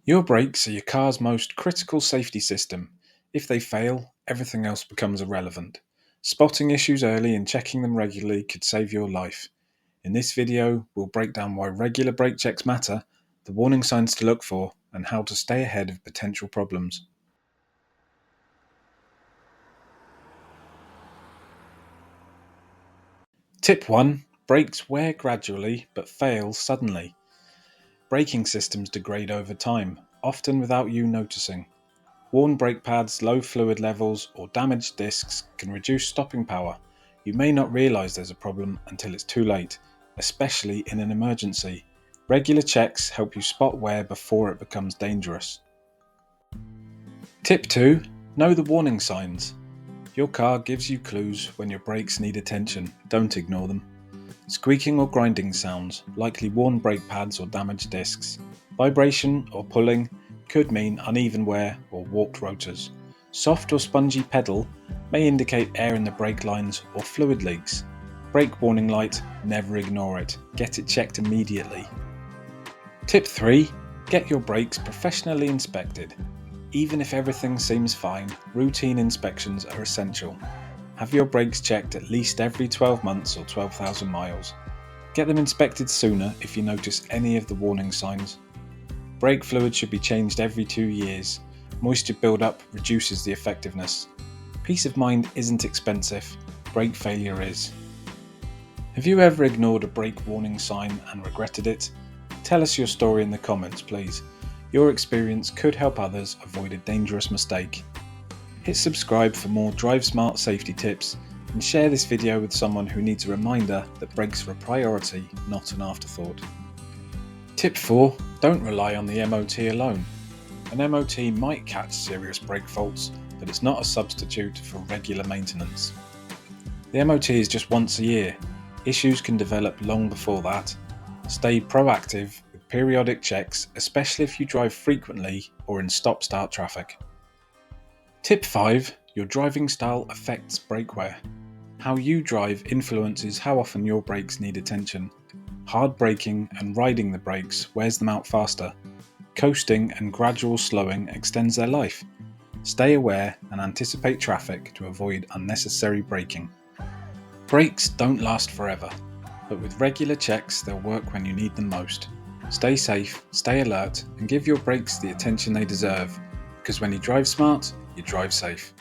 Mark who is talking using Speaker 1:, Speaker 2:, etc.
Speaker 1: Your brakes are your car's most critical safety system. If they fail, everything else becomes irrelevant. Spotting issues early and checking them regularly could save your life. In this video, we'll break down why regular brake checks matter, the warning signs to look for, and how to stay ahead of potential problems. Tip 1. Brakes wear gradually but fail suddenly. Braking systems degrade over time, often without you noticing. Worn brake pads, low fluid levels, or damaged discs can reduce stopping power. You may not realise there's a problem until it's too late, especially in an emergency. Regular checks help you spot wear before it becomes dangerous. Tip 2. Know the warning signs. Your car gives you clues when your brakes need attention. Don't ignore them. Squeaking or grinding sounds, likely worn brake pads or damaged discs. Vibration or pulling could mean uneven wear or warped rotors. Soft or spongy pedal may indicate air in the brake lines or fluid leaks. Brake warning light, never ignore it. Get it checked immediately. Tip 3. Get your brakes professionally inspected. Even if everything seems fine, routine inspections are essential. Have your brakes checked at least every 12 months or 12,000 miles. Get them inspected sooner if you notice any of the warning signs. Brake fluid should be changed every 2 years. Moisture build-up reduces the effectiveness. Peace of mind isn't expensive, brake failure is. Have you ever ignored a brake warning sign and regretted it? Tell us your story in the comments, please. Your experience could help others avoid a dangerous mistake. Hit subscribe for more Drive Smart safety tips and share this video with someone who needs a reminder that brakes are a priority, not an afterthought. Tip 4. Don't rely on the MOT alone. An MOT might catch serious brake faults, but it's not a substitute for regular maintenance. The MOT is just once a year. Issues can develop long before that. Stay proactive with periodic checks, especially if you drive frequently or in stop-start traffic. Tip 5. Your driving style affects brake wear. How you drive influences how often your brakes need attention. Hard braking and riding the brakes wears them out faster. Coasting and gradual slowing extends their life. Stay aware and anticipate traffic to avoid unnecessary braking. Brakes don't last forever, but with regular checks they'll work when you need them most. Stay safe, stay alert, and give your brakes the attention they deserve, because when you drive smart, you drive safe.